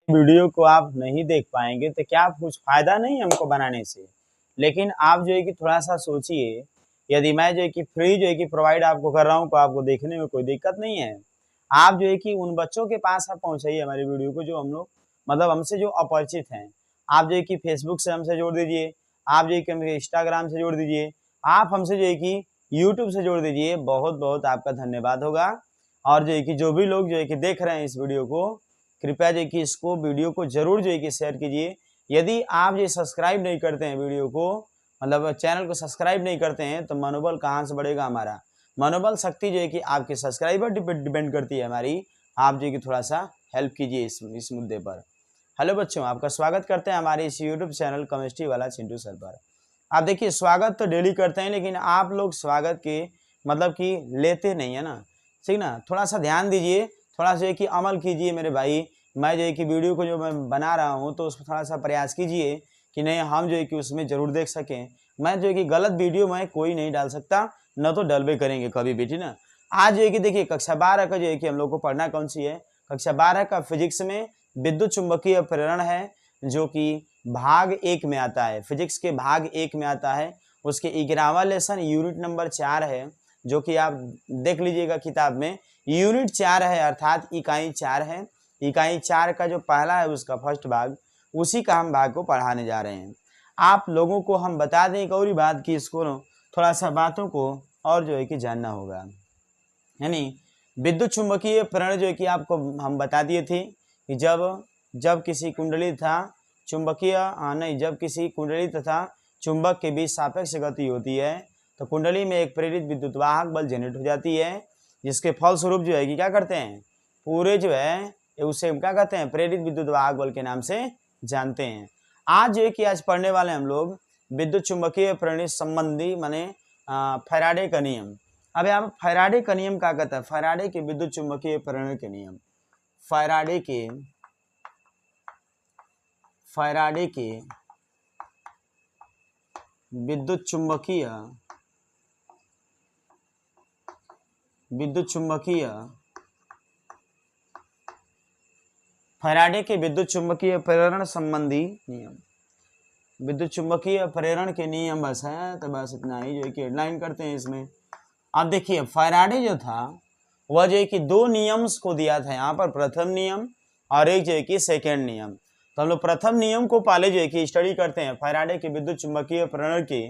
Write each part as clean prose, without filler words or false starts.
Video को आप नहीं देख पाएंगे तो क्या कुछ फायदा नहीं है हमको बनाने से। लेकिन आप जो है कि थोड़ा सा सोचिए, यदि मैं जो है कि फ्री जो है कि प्रोवाइड आपको कर रहा हूँ तो आपको देखने में कोई दिक्कत नहीं है। आप जो है कि उन बच्चों के पास आप पहुंचाइए हमारी वीडियो को जो हम लोग मतलब हमसे जो अपरिचित हैं। आप जो है कि फेसबुक से हमसे जोड़ दीजिए, आप जो है कि हमसे इंस्टाग्राम से जोड़ दीजिए, आप हमसे जो है कि यूट्यूब से जोड़ दीजिए। बहुत बहुत आपका धन्यवाद होगा। और जो है कि जो भी लोग जो है कि देख रहे हैं इस वीडियो को, कृपया जो है कि इसको वीडियो को जरूर जो है कि शेयर कीजिए। यदि आप ये सब्सक्राइब नहीं करते हैं वीडियो को, मतलब चैनल को सब्सक्राइब नहीं करते हैं, तो मनोबल कहाँ से बढ़ेगा हमारा। मनोबल शक्ति जो है कि आपके सब्सक्राइबर डिपेंड करती है हमारी। आप जो है कि थोड़ा सा हेल्प कीजिए इस मुद्दे पर। हेलो बच्चों, आपका स्वागत करते हैं हमारे इस यूट्यूब चैनल केमिस्ट्री वाला चिंटू सर पर। आप देखिए, स्वागत तो डेली करते हैं लेकिन आप लोग स्वागत के मतलब कि लेते नहीं है ना, ठीक ना। थोड़ा सा ध्यान दीजिए, थोड़ा सा कि अमल कीजिए मेरे भाई। मैं जो है कि वीडियो को जो मैं बना रहा हूँ तो उसमें थोड़ा सा प्रयास कीजिए कि नहीं हम जो है कि उसमें जरूर देख सकें। मैं जो है कि गलत वीडियो मैं कोई नहीं डाल सकता, न तो डलबे करेंगे कभी भी, ठीक ना। आज जो है कि देखिए कक्षा 12 का जो है कि हम लोग को पढ़ना कौन सी है, कक्षा 12 का फिजिक्स में विद्युत चुंबकीय प्रेरण है, जो कि भाग 1 में आता है। फिजिक्स के भाग 1 में आता है। उसके 11वां लेसन यूनिट नंबर 4 है, जो कि आप देख लीजिएगा किताब में। यूनिट 4 है अर्थात इकाई 4 है। इकाई 4 का जो पहला है उसका फर्स्ट भाग, उसी का हम भाग को पढ़ाने जा रहे हैं। आप लोगों को हम बता दें एक और बात कि इसको थोड़ा सा बातों को और जो है कि जानना होगा। यानी विद्युत चुंबकीय प्रेरण जो है कि आपको हम बता दिए थे कि जब किसी कुंडली तथा चुंबकीय नहीं जब किसी कुंडली तथा चुंबक के बीच सापेक्ष गति होती है तो कुंडली में एक प्रेरित विद्युत वाहक बल जनरेट हो जाती है, जिसके फलस्वरूप जो है कि क्या करते हैं, पूरे जो है उसे क्या कहते हैं, प्रेरित विद्युत वाहक बल के नाम से जानते हैं। आज जो है कि आज पढ़ने वाले हम लोग विद्युत चुंबकीय प्रेरण संबंधी माने फैराडे का नियम। अब यहाँ फैराडे का नियम क्या कहता है, फैराडे के विद्युत चुंबकीय प्रेरण के नियम। फैराडे के विद्युत चुंबकीय फैराडे के विद्युत चुंबकीय प्रेरण संबंधी नियम। विद्युत चुंबकीय प्रेरण के नियम बस है, तो बस इतना ही जो है कि हेडलाइन करते हैं इसमें। अब देखिए फैराडे जो था वह जो है कि 2 नियम्स को दिया था यहाँ पर, प्रथम नियम और एक जो है कि सेकेंड नियम। तो हम लोग प्रथम नियम को पहले जो है कि स्टडी करते हैं। फैराडे के विद्युत चुंबकीय प्रेरण के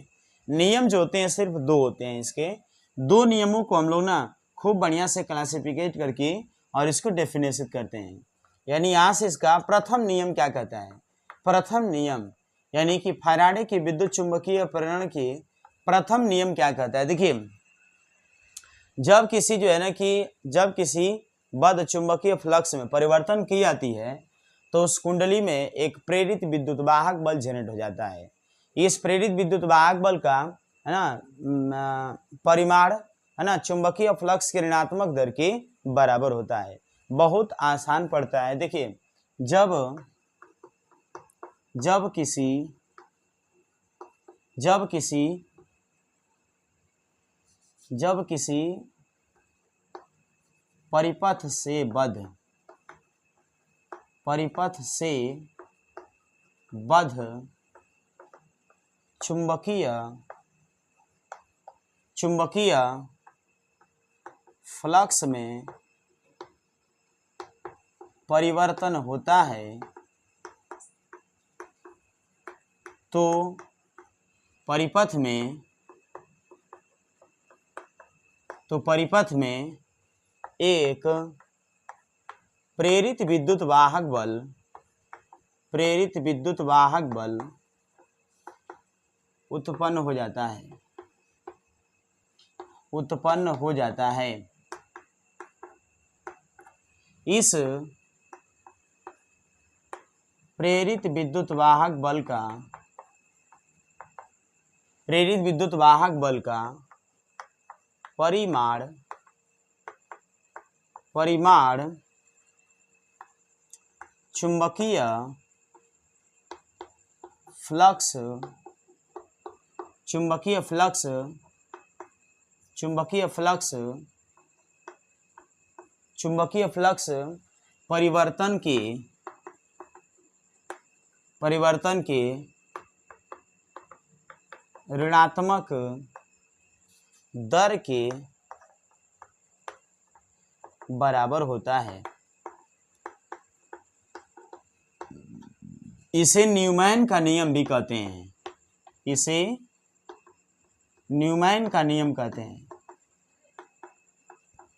नियम जो होते हैं सिर्फ 2 होते हैं। इसके 2 नियमों को हम लोग ना खूब बढ़िया से क्लासिफिकेट करके और इसको डेफिनेशन करते हैं। यानी यहाँ से इसका प्रथम नियम क्या कहता है, प्रथम नियम यानी कि फैराडे के विद्युत चुंबकीय प्रेरण के प्रथम नियम क्या कहता है। देखिए, जब किसी जो है ना कि जब किसी बद्ध चुंबकीय फ्लक्स में परिवर्तन की जाती है तो उस कुंडली में एक प्रेरित विद्युत वाहक बल जनरेट हो जाता है। इस प्रेरित विद्युत वाहक बल का है ना परिमाण है ना चुंबकीय फ्लक्स के ऋणात्मक दर के बराबर होता है। बहुत आसान पड़ता है। देखिए, जब जब किसी जब किसी जब किसी परिपथ से बद्ध चुंबकीय फ्लक्स में परिवर्तन होता है तो परिपथ में एक प्रेरित विद्युत वाहक बल उत्पन्न हो जाता है। इस प्रेरित विद्युत वाहक बल का परिमाण चुंबकीय फ्लक्स परिवर्तन के परिवर्तन के ऋणात्मक दर के बराबर होता है। इसे न्यूमैन का नियम भी कहते हैं। इसे न्यूमैन का नियम कहते हैं।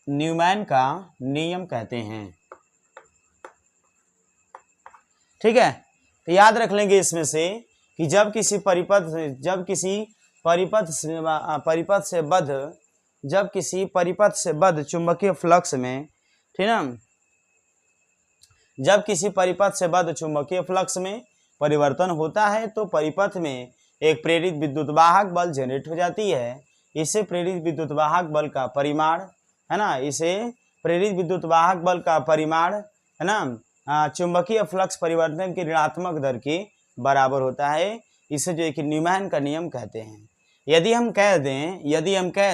न्यूमैन का नियम कहते हैं। ठीक है, तो याद रख लेंगे इसमें से कि जब किसी परिपथ से बद्ध चुंबकीय फ्लक्स में, ठीक ना, जब किसी परिपथ से बद्ध चुंबकीय फ्लक्स में परिवर्तन होता है तो परिपथ में एक प्रेरित विद्युत वाहक बल जनरेट हो जाती है। इसे प्रेरित विद्युत वाहक बल का परिमाण, है ना, इसे प्रेरित विद्युत वाहक बल का परिमाण, है ना, चुंबकीय फ्लक्स परिवर्तन की ऋणात्मक दर के बराबर होता है। इसे जो है कि न्यूमैन का नियम कहते हैं। यदि हम कह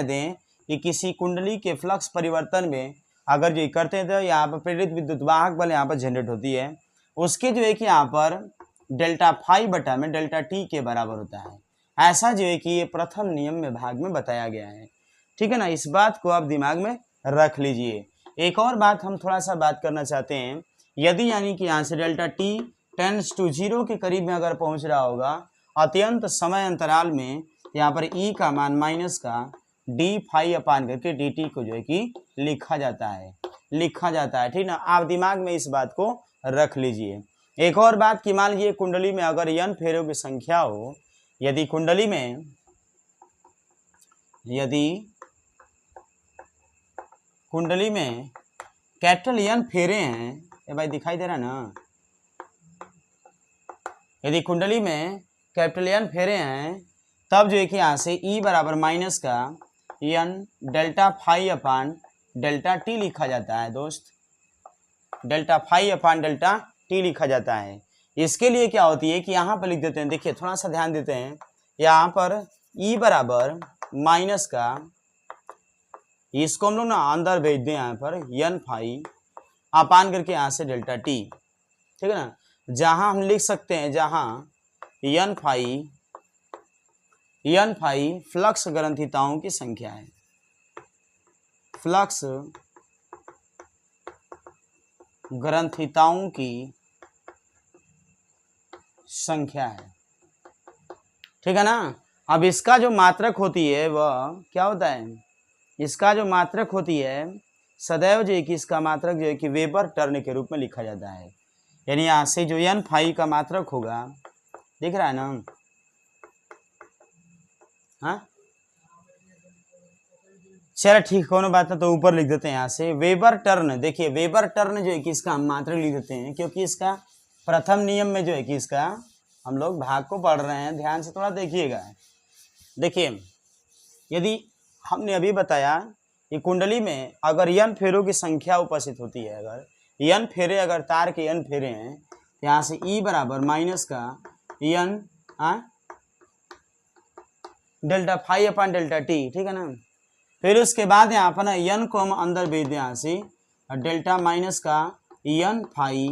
दें कि किसी कुंडली के फ्लक्स परिवर्तन में अगर जो करते हैं तो यहाँ पर प्रेरित विद्युत वाहक बल यहाँ पर जनरेट होती है, उसके जो है कि यहाँ पर डेल्टा फाई बटा में डेल्टा टी के बराबर होता है। ऐसा जो है कि ये प्रथम नियम में भाग में बताया गया है। ठीक है ना, इस बात को आप दिमाग में रख लीजिए। एक और बात हम थोड़ा सा बात करना चाहते हैं, यदि यानी कि यहाँ से डेल्टा टी टेंड्स टू 0 के करीब में अगर पहुँच रहा होगा अत्यंत समय अंतराल में, यहाँ पर ई का मान माइनस का डी फाई अपान करके डी टी को जो है कि लिखा जाता है। ठीक ना, आप दिमाग में इस बात को रख लीजिए। एक और बात कि मान लीजिए कुंडली में अगर n फेरों की संख्या हो, यदि कुंडली में कैपिटल n फेरे हैं, ये भाई दिखाई दे रहा ना, यदि कुंडली में कैपिटल n फेरे हैं तब जो है कि यहाँ से E बराबर माइनस का n delta phi upon delta t लिखा जाता है दोस्त। Delta phi upon delta t लिखा जाता है। इसके लिए क्या होती है कि यहाँ पर लिख देते हैं, देखिए थोड़ा सा ध्यान देते हैं, यहाँ पर E बराबर माइनस का, इसको हम लोग ना अंदर भेज दें यहाँ पर n फाई अपान करके यहाँ से डेल्टा टी। ठीक है ना, जहाँ हम लिख सकते हैं, जहाँ n फाई फ्लक्स ग्रंथिताओं की संख्या है, फ्लक्स ग्रंथिताओं की संख्या है। ठीक है ना, अब इसका जो मात्रक होती है वह क्या होता है, इसका जो मात्रक होती है सदैव जो है कि इसका मात्रक जो है कि वेबर टर्न के रूप में लिखा जाता है। यानी यहाँ से जो n फाई का मात्रक होगा, दिख रहा है ना, हाँ चलो ठीक, कोनो बात ना, तो ऊपर लिख देते हैं यहाँ से वेबर टर्न। देखिए वेबर टर्न जो है कि इसका हम मात्रक लिख देते हैं, क्योंकि इसका प्रथम नियम में जो है कि इसका हम लोग भाग को पढ़ रहे हैं, ध्यान से थोड़ा देखिएगा। देखिए यदि हमने अभी बताया कि कुंडली में अगर n फेरों की संख्या उपस्थित होती है, अगर n फेरे, अगर तार के n फेरे हैं, यहाँ से E बराबर माइनस का n delta phi upon delta t. ठीक है ना, फिर उसके बाद यहाँ पर ना n को हम अंदर भेज दें यहाँ से डेल्टा माइनस का n फाई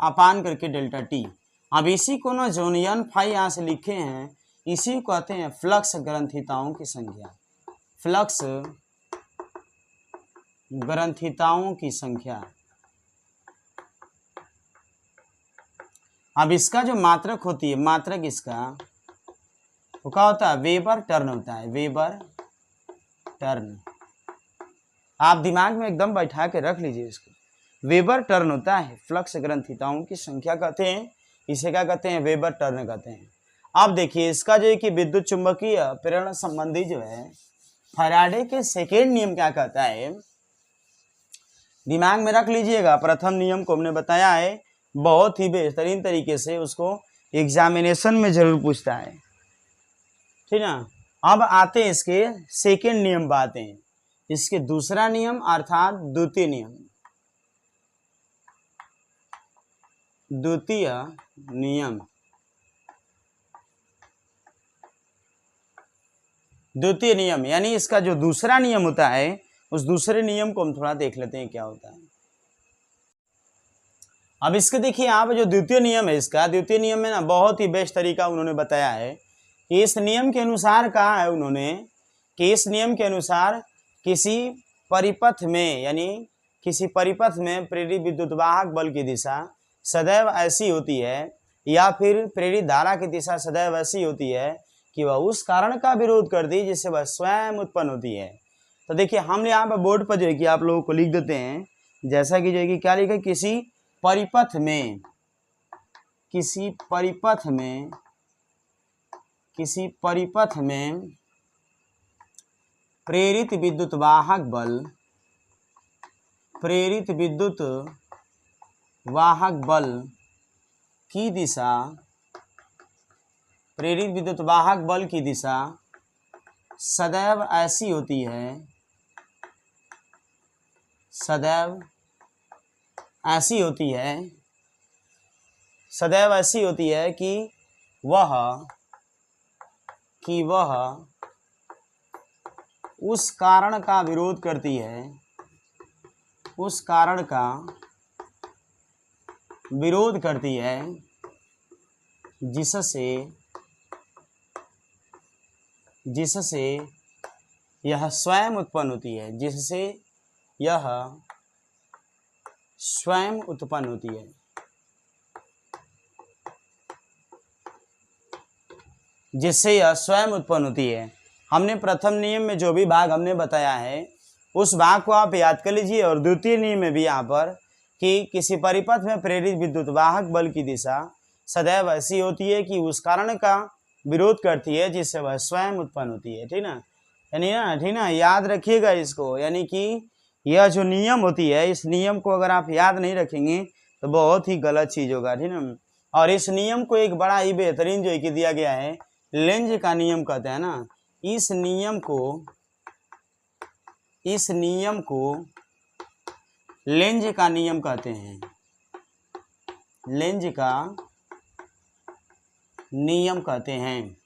अपान करके डेल्टा टी। अब इसी को ना जो n फाई यहाँ से लिखे हैं, इसी को कहते हैं फ्लक्स ग्रंथिताओं की संख्या। फ्लक्स ग्रंथिताओं की संख्या। अब इसका जो मात्रक होती है, मात्रक इसका वो क्या होता है, वेबर टर्न होता है, वेबर टर्न। आप दिमाग में एकदम बैठा के रख लीजिए इसको, वेबर टर्न होता है, फ्लक्स ग्रंथिताओं की संख्या कहते हैं, इसे क्या कहते हैं, वेबर टर्न कहते हैं। अब देखिए इसका जो है कि विद्युत चुंबकीय प्रेरण संबंधी जो है फैराडे के सेकेंड नियम क्या कहता है, दिमाग में रख लीजिएगा। प्रथम नियम को हमने बताया है, बहुत ही बेहतरीन तरीके से उसको एग्जामिनेशन में जरूर पूछता है। ठीक ना, अब आते हैं इसके सेकेंड नियम पर आते हैं, इसके दूसरा नियम अर्थात द्वितीय नियम। द्वितीय नियम, द्वितीय नियम यानी इसका जो दूसरा नियम होता है, उस दूसरे नियम को हम थोड़ा देख लेते हैं क्या होता है। अब इसके देखिए आप जो द्वितीय नियम है, इसका द्वितीय नियम में ना बहुत ही बेस्ट तरीका उन्होंने बताया है कि इस नियम के अनुसार कहा है उन्होंने कि इस नियम के अनुसार किसी परिपथ में, यानी किसी परिपथ में प्रेरित विद्युत वाहक बल की दिशा सदैव ऐसी होती है, या फिर प्रेरित धारा की दिशा सदैव ऐसी होती है कि वह उस कारण का विरोध करती है जिससे वह स्वयं उत्पन्न होती है। तो देखिए हम यहाँ पर बोर्ड पर जो है कि आप लोगों को लिख देते हैं, जैसा कि जो है कि क्या लिखा है, किसी परिपथ में, किसी परिपथ में, किसी परिपथ में प्रेरित विद्युत वाहक बल, प्रेरित विद्युत वाहक बल की दिशा, प्रेरित विद्युत वाहक बल की दिशा सदैव ऐसी होती है, सदैव ऐसी होती है, सदैव ऐसी होती है कि वह उस कारण का विरोध करती है, उस कारण का विरोध करती है जिससे यह स्वयं उत्पन्न होती है, जिससे यह स्वयं उत्पन्न होती है, जिससे यह स्वयं उत्पन्न होती है। हमने प्रथम नियम में जो भी भाग हमने बताया है उस भाग को आप याद कर लीजिए, और द्वितीय नियम में भी यहाँ पर कि किसी परिपथ में प्रेरित विद्युत वाहक बल की दिशा सदैव ऐसी होती है कि उस कारण का विरोध करती है जिससे वह स्वयं उत्पन्न होती है। ठीक ना, यानी ठीक ना, याद रखिएगा इसको। यानी कि यह जो नियम होती है, इस नियम को अगर आप याद नहीं रखेंगे तो बहुत ही गलत चीज़ होगा। ठीक ना, और इस नियम को एक बड़ा ही बेहतरीन जो है कि दिया गया है, लेंज का नियम कहते हैं ना। इस नियम को लेंज का नियम कहते हैं, लेंज का नियम कहते हैं,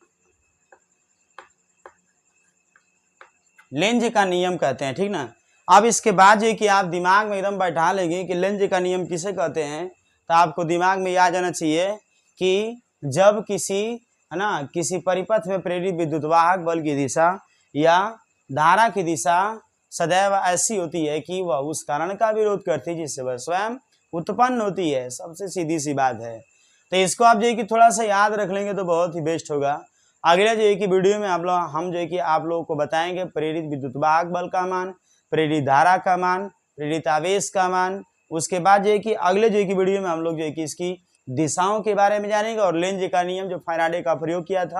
लेंज का नियम कहते हैं। ठीक ना, अब इसके बाद जो है कि आप दिमाग में एकदम बैठा लेंगे कि लेंज का नियम किसे कहते हैं, तो आपको दिमाग में याद आना चाहिए कि जब किसी, है ना, किसी परिपथ में प्रेरित विद्युत वाहक बल की दिशा या धारा की दिशा सदैव ऐसी होती है कि वह उस कारण का विरोध करती है जिससे वह स्वयं उत्पन्न होती है। सबसे सीधी सी बात है। तो इसको आप जो है कि थोड़ा सा याद रख लेंगे तो बहुत ही बेस्ट होगा। अगले जो है कि वीडियो में हम जो है कि आप लोगों को बताएंगे प्रेरित विद्युत वाहक बल का मान, प्रेरित धारा का मान, प्रेरित आवेश का मान। उसके बाद जो है कि अगले जो है कि वीडियो में हम लोग जो है कि इसकी दिशाओं के बारे में जानेंगे और लेंज का नियम जो फैराडे का प्रयोग किया था